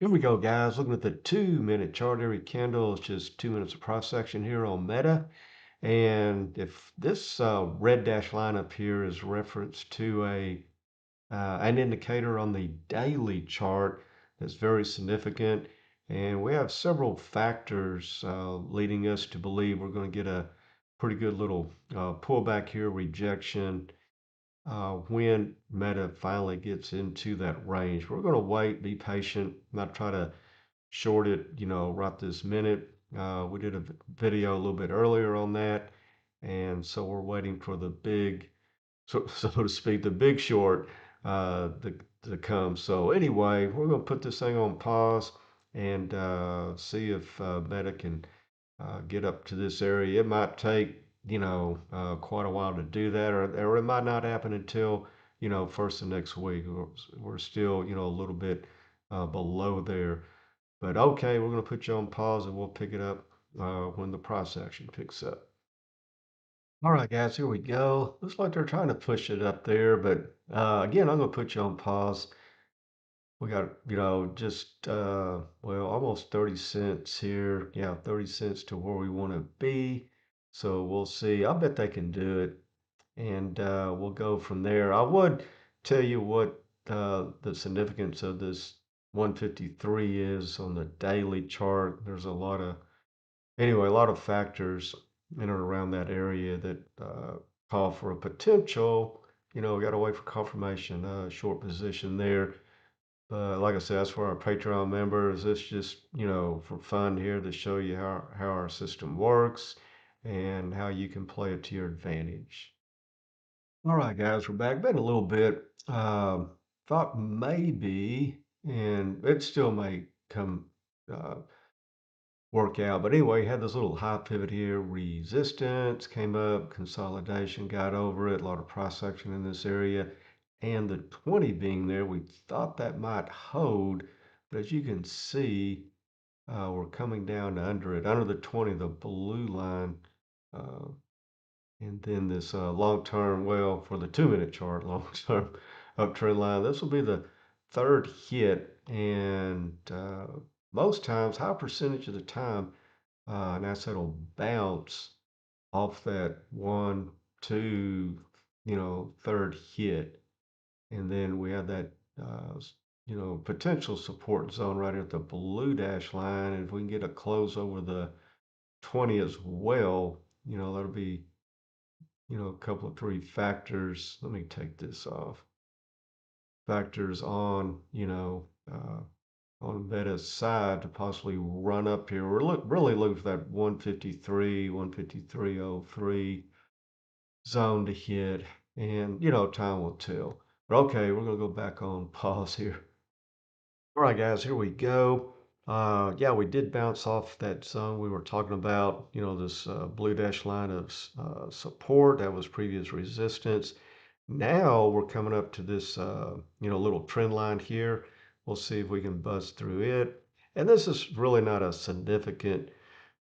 Here we go, guys. Looking at the 2 minute chart. Every candle is just 2 minutes of cross section here on Meta. And if this red dash line up here is reference to an indicator on the daily chart that's very significant. And we have several factors leading us to believe we're going to get a pretty good little pullback here, rejection, when Meta finally gets into that range. We're going to wait, be patient, not try to short it, right this minute. We did a video a little bit earlier on that. And so we're waiting for the big, so to speak, the big short to come. So anyway, we're going to put this thing on pause and see if Meta can get up to this area. It might take, quite a while to do that, or it might not happen until, first of next week. We're still, a little bit below there. But okay, we're going to put you on pause and we'll pick it up when the price action picks up. All right, guys, here we go. Looks like they're trying to push it up there, but again, I'm going to put you on pause. We got, just, well, almost 30 cents here. Yeah, 30 cents to where we want to be. So we'll see. I bet they can do it. And we'll go from there. I would tell you what the significance of this 153 is on the daily chart. There's a lot of factors in and around that area that call for a potential. We got to wait for confirmation, short position there. Like I said, that's for our Patreon members. It's just, for fun here to show you how our system works and how you can play it to your advantage. All right, guys, we're back. Been a little bit. Thought maybe, and it still may come uh, work out. But anyway, had this little high pivot here, resistance came up, consolidation got over it, a lot of price action in this area, and the 20 being there, we thought that might hold, but as you can see, we're coming down to under it, under the 20, the blue line. Uh, and then this long-term, well, for the 2 minute chart, long-term uptrend line, this will be the third hit. And most times, high percentage of the time, an asset will bounce off that one, two, third hit. And then we have that, potential support zone right at the blue dash line. And if we can get a close over the 20 as well, that'll be, a couple of three factors. Let me take this off. Factors on, on Meta's side to possibly run up here. We're really looking for that 153, 153.03 zone to hit. And, time will tell. But okay, we're going to go back on pause here. All right, guys, here we go. Yeah, we did bounce off that zone we were talking about, this blue dash line of support. That was previous resistance. Now we're coming up to this, little trend line here. We'll see if we can buzz through it. And this is really not a significant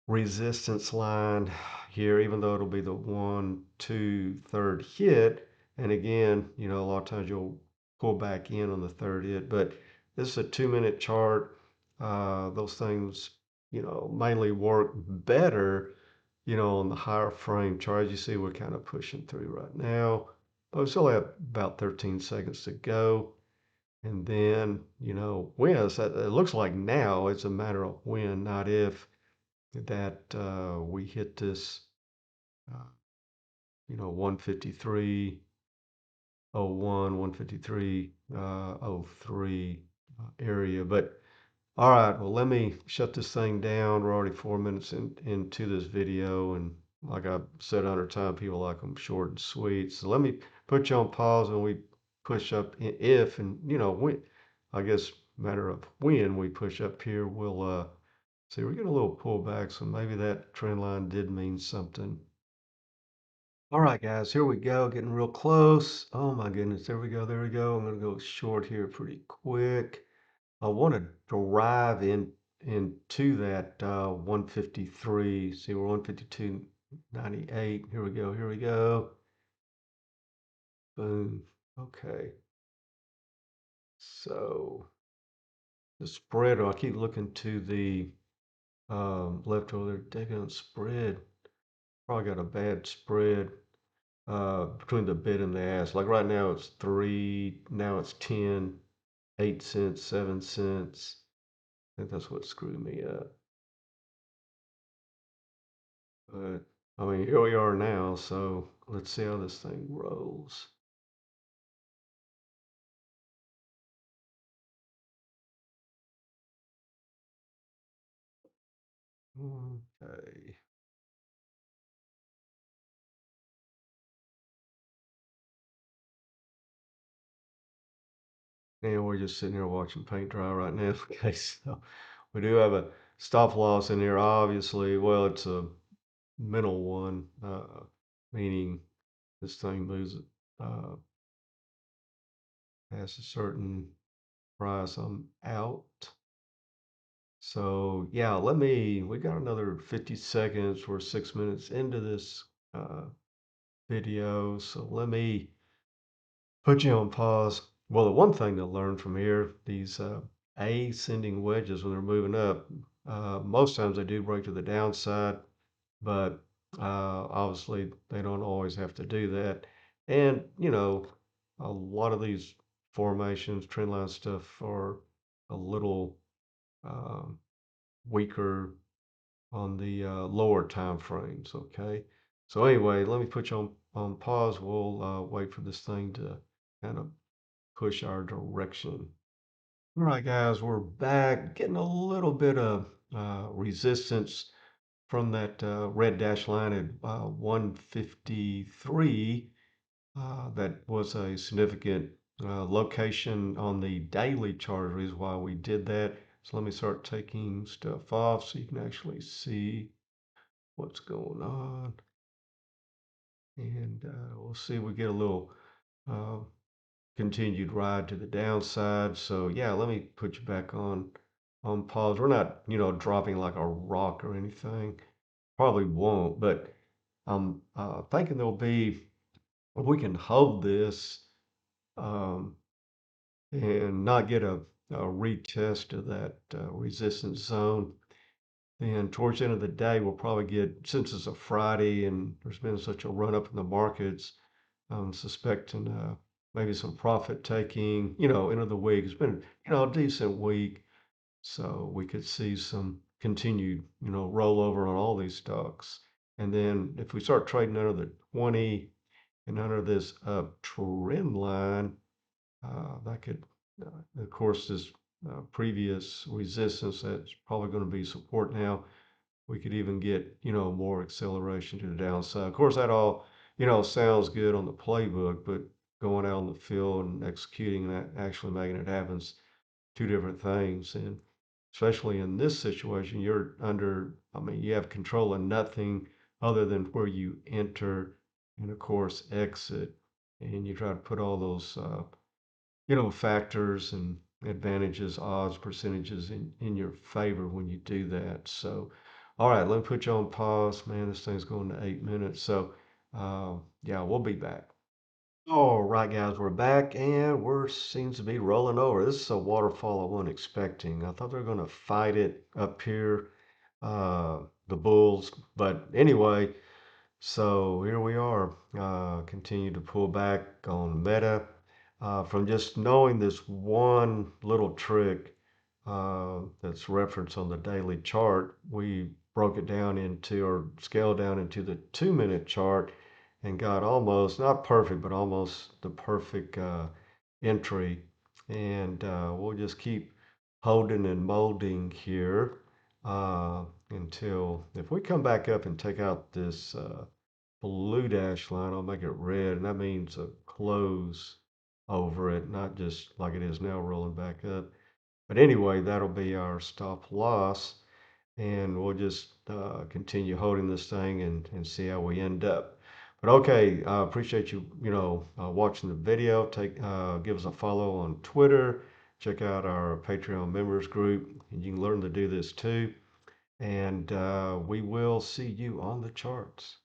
resistance line here, even though it'll be the one, two, third hit. And again, a lot of times you'll pull back in on the third hit, but this is a 2 minute chart. Those things, mainly work better, on the higher frame chart. As you see, we're kind of pushing through right now. But we still have about 13 seconds to go. And then, when it looks like now it's a matter of when, not if, that we hit this, uh, 153.01, 153.03 area. But all right, well, let me shut this thing down. We're already 4 minutes into this video, and like I said 100 times, people like them short and sweet. So let me put you on pause and we push up if, and when, I guess, matter of when we push up here, we'll see, we're getting a little pullback, so maybe that trend line did mean something. All right, guys, here we go, getting real close. Oh my goodness, there we go, there we go. I'm gonna go short here pretty quick. I want to drive into that 153. See, we're 152.98. Here we go. Here we go. Boom. Okay. So the spread, or I keep looking to the left over there. Daggone spread. Probably got a bad spread between the bid and the ask. Like right now it's 3, now it's 10, 8 cents, 7 cents. I think that's what screwed me up. But I mean, here we are now, so let's see how this thing rolls. Okay. And we're just sitting here watching paint dry right now. Okay, so we do have a stop loss in here, obviously. Well, it's a mental one, meaning this thing moves uh, past a certain price. I'm out. So yeah, we got another 50 seconds. We're 6 minutes into this uh, video. So let me put you on pause. Well, the one thing to learn from here, these ascending wedges when they're moving up, most times they do break to the downside, but obviously they don't always have to do that. And a lot of these formations, trendline stuff, are a little um, weaker on the lower time frames. Okay. So anyway, let me put you on pause. We'll wait for this thing to kind of push our direction. All right, guys, we're back, getting a little bit of resistance from that red dash line at 153. That was a significant location on the daily chart, is why we did that. So let me start taking stuff off so you can actually see what's going on. And we'll see if we get a little uh, continued ride to the downside. So yeah, let me put you back on pause. We're not, dropping like a rock or anything. Probably won't, but I'm thinking there'll be, if we can hold this um, and not get a retest of that resistance zone, then towards the end of the day, we'll probably get, since it's a Friday and there's been such a run up in the markets, I'm suspecting maybe some profit taking, end of the week. It's been, a decent week. So we could see some continued, rollover on all these stocks. And then if we start trading under the 20 and under this trend line, that could, of course, this previous resistance, that's probably going to be support now. We could even get, more acceleration to the downside. Of course, that all, sounds good on the playbook, but going out in the field and executing that, actually making it happen, is two different things. And especially in this situation, you're under, I mean, you have control of nothing other than where you enter and, of course, exit. And you try to put all those, factors and advantages, odds, percentages in your favor when you do that. So, all right, let me put you on pause. Man, this thing's going to 8 minutes. So, yeah, we'll be back. All right, guys, we're back and we're seems to be rolling over. This is a waterfall I wasn't expecting. I thought they were going to fight it up here, the Bulls. But anyway, so here we are, continue to pull back on Meta. From just knowing this one little trick that's referenced on the daily chart, we broke it down into, or scaled down into the 2 minute chart and got almost, not perfect, but almost the perfect entry. And we'll just keep holding and molding here until, if we come back up and take out this blue dash line, I'll make it red, and that means a close over it, not just like it is now rolling back up. But anyway, that'll be our stop loss, and we'll just continue holding this thing and see how we end up. But okay, I appreciate you, watching the video. Give us a follow on Twitter. Check out our Patreon members group, and you can learn to do this too. And we will see you on the charts.